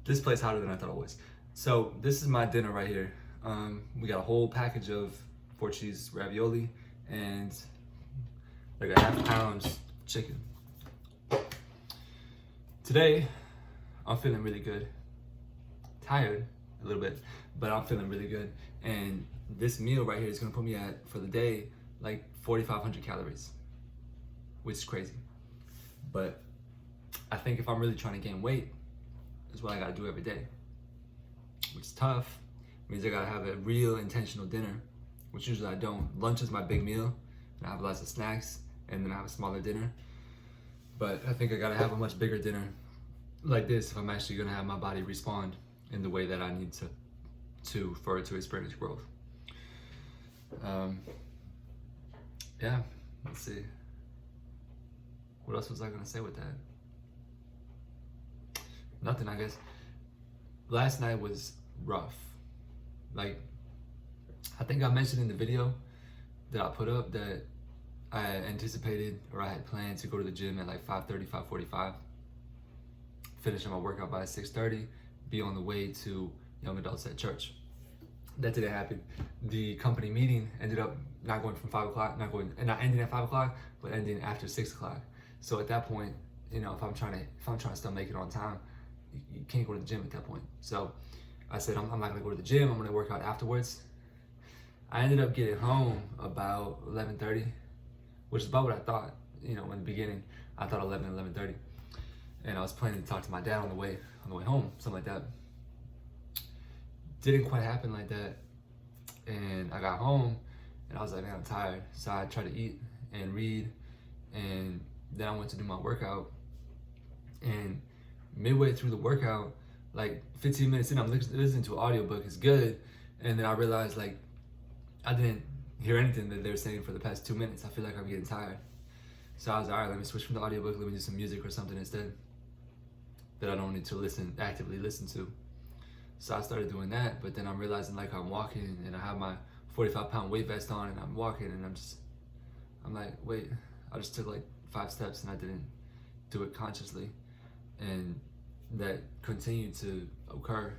This plate's hotter than I thought it was. So this is my dinner right here. We got a whole package of 4-cheese ravioli and like a half-pound chicken. Today, I'm feeling really good. Tired a little bit, but I'm feeling really good. And this meal right here is gonna put me at, for the day, like 4,500 calories, which is crazy. But I think if I'm really trying to gain weight, is what I gotta do every day, which is tough. It means I gotta have a real intentional dinner, which usually I don't. Lunch is my big meal, and I have lots of snacks, and then I have a smaller dinner. But I think I gotta have a much bigger dinner like this if I'm actually gonna have my body respond in the way that I need for it to experience growth. Yeah, let's see. What else was I gonna say with that? Nothing, I guess. Last night was rough. Like, I think I mentioned in the video that I put up that I anticipated or I had planned to go to the gym at like 5:30, 5:45, finish my workout by 6:30, be on the way to Young Adults at Church. That didn't happen. The company meeting ended up not going from 5 o'clock, not ending at 5 o'clock, but ending after 6 o'clock. So at that point, you know, if I'm trying to still make it on time, you can't go to the gym at that point. So I said, I'm not gonna go to the gym, I'm gonna work out afterwards. I ended up getting home about 11:30, which is about what I thought, you know, in the beginning. I thought 11:30. And I was planning to talk to my dad on the way home, something like that. Didn't quite happen like that. And I got home and I was like, man, I'm tired. So I tried to eat and read, and then I went to do my workout. And midway through the workout, like 15 minutes in, I'm listening to an audiobook, it's good. And then I realized like I didn't hear anything that they were saying for the past 2 minutes. I feel like I'm getting tired. So I was like, all right, let me switch from the audiobook, let me do some music or something instead that I don't need to actively listen to. So I started doing that, but then I'm realizing like I'm walking and I have my 45-pound weight vest on and I'm walking and I'm like, wait, I just took like 5 steps and I didn't do it consciously. And that continued to occur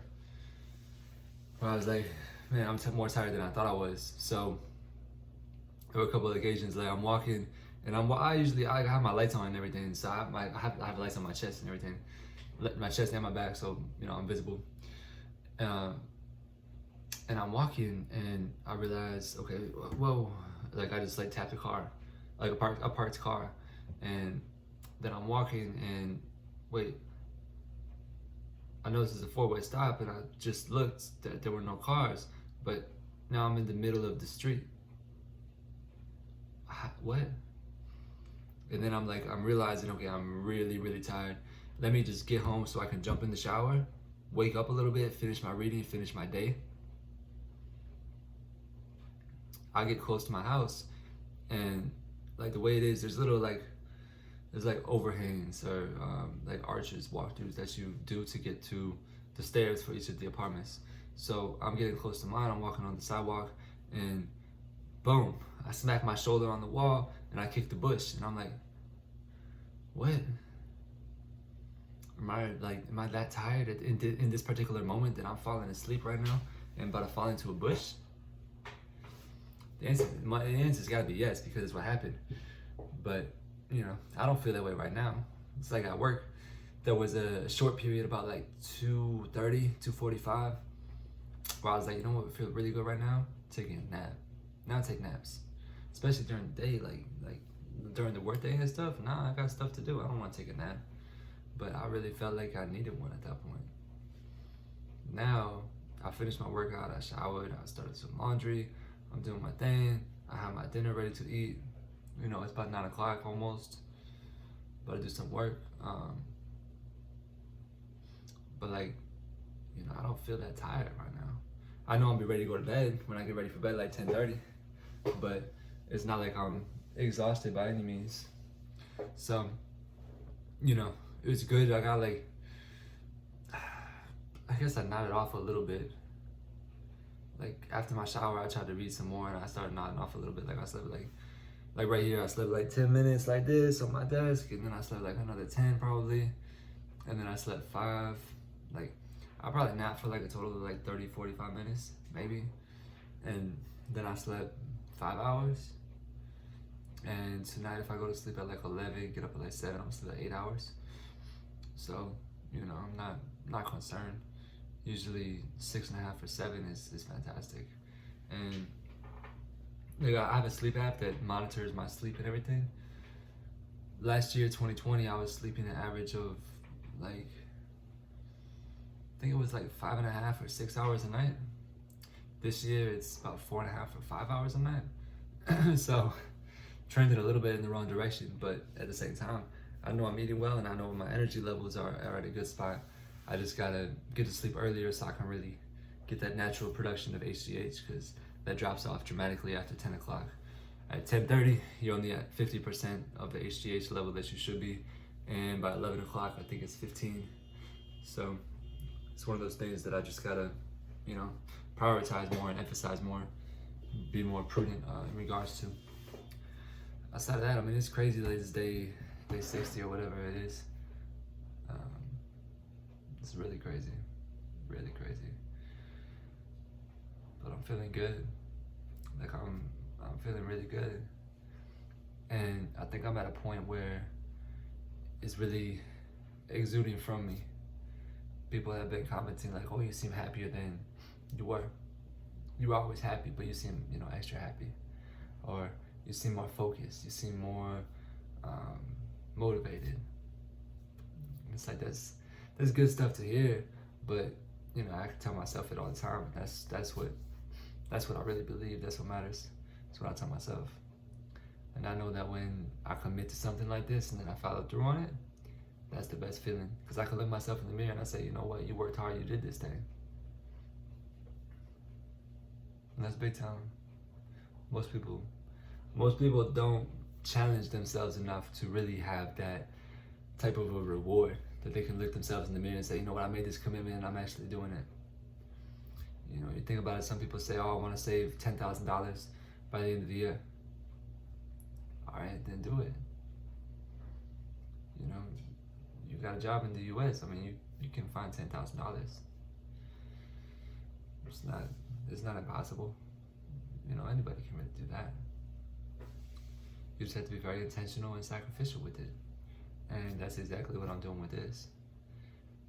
where I was like, man, I'm more tired than I thought I was. So there were a couple of occasions like I'm walking and I have my lights on and everything, so I have lights on my chest and everything, my chest and my back, so you know I'm visible. And I'm walking and I realize, okay, whoa, like I just like tapped a car, like a parked car, and then I'm walking and wait, I noticed it's a 4-way stop and I just looked that there were no cars, but now I'm in the middle of the street. What? And then I'm realizing, okay, I'm really, really tired. Let me just get home so I can jump in the shower, wake up a little bit, finish my reading, finish my day. I get close to my house and like the way it is, there's overhangs or like arches, walkthroughs that you do to get to the stairs for each of the apartments. So I'm getting close to mine, I'm walking on the sidewalk and boom, I smack my shoulder on the wall and I kick the bush and I'm like, what? Am I that tired in this particular moment that I'm falling asleep right now and about to fall into a bush? The answer's gotta be yes, because it's what happened. But you know, I don't feel that way right now. It's like at work, there was a short period about like 2:30, 2:45, where I was like, you know what would feel really good right now? Taking a nap. Now I take naps, especially during the day, like during the workday and stuff. Nah, I got stuff to do. I don't want to take a nap, but I really felt like I needed one at that point. Now I finished my workout. I showered. I started some laundry. I'm doing my thing. I have my dinner ready to eat. You know, it's about 9 o'clock almost. About to do some work. But like, you know, I don't feel that tired right now. I know I'll be ready to go to bed when I get ready for bed, like 10:30. But it's not like I'm exhausted by any means. So, you know, it was good. I got like, I guess I nodded off a little bit. Like after my shower, I tried to read some more and I started nodding off a little bit. Like I slept like right here, I slept like 10 minutes like this on my desk, and then I slept like another 10 probably. And then I slept 5. Like I probably nap for like a total of like 30, 45 minutes, maybe. And then I slept 5 hours. And tonight, if I go to sleep at like 11, get up at like 7, I'm gonna sleep at 8 hours. So, I'm not concerned. Usually 6.5 or 7 is fantastic. And I have a sleep app that monitors my sleep and everything. Last year, 2020, I was sleeping an average of like, I think it was like 5.5 or 6 hours a night. This year, it's about 4.5 or 5 hours a night. So, trended a little bit in the wrong direction, but at the same time, I know I'm eating well and I know my energy levels are at a good spot. I just gotta get to sleep earlier so I can really get that natural production of HGH, because that drops off dramatically after 10 o'clock. At 10:30, you're only at 50% of the HGH level that you should be, and by 11 o'clock, I think it's 15. So it's one of those things that I just gotta, prioritize more and emphasize more, be more prudent in regards to. Outside of that, I mean, it's crazy that it's day 60 or whatever it is. It's really crazy, really crazy. But I'm feeling good. Like I'm feeling really good. And I think I'm at a point where it's really exuding from me. People have been commenting like, "Oh, you seem happier than you were. You were always happy, but you seem, extra happy." Or you seem more focused. You seem more motivated. It's like that's good stuff to hear, but I can tell myself it all the time. That's what I really believe. That's what matters. That's what I tell myself. And I know that when I commit to something like this and then I follow through on it, that's the best feeling. Because I can look myself in the mirror and I say, you know what, you worked hard, you did this thing. And that's big time. Most people don't challenge themselves enough to really have that type of a reward that they can look themselves in the mirror and say, you know what, I made this commitment and I'm actually doing it. You think about it, some people say, oh, I want to save $10,000 by the end of the year. All right, then do it. You got a job in the US. I mean, you can find $10,000. It's not impossible. Anybody can really do that. You just have to be very intentional and sacrificial with it. And that's exactly what I'm doing with this.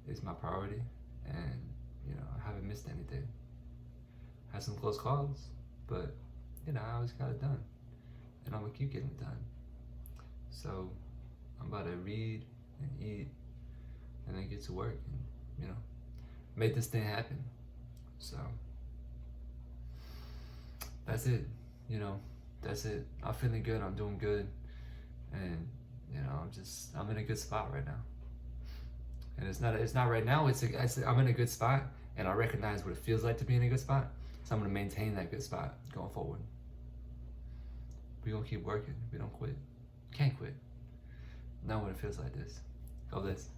It's my priority, and I haven't missed anything. Had some close calls, but I always got it done, and I'm gonna keep getting it done. So I'm about to read and eat, and then get to work, and make this thing happen. So that's it. That's it. I'm feeling good. I'm doing good, and I'm in a good spot right now. And it's not right now. I'm in a good spot, and I recognize what it feels like to be in a good spot. So I'm gonna maintain that good spot going forward. We're gonna keep working. We don't quit. Can't quit. Not when it feels like this. God bless.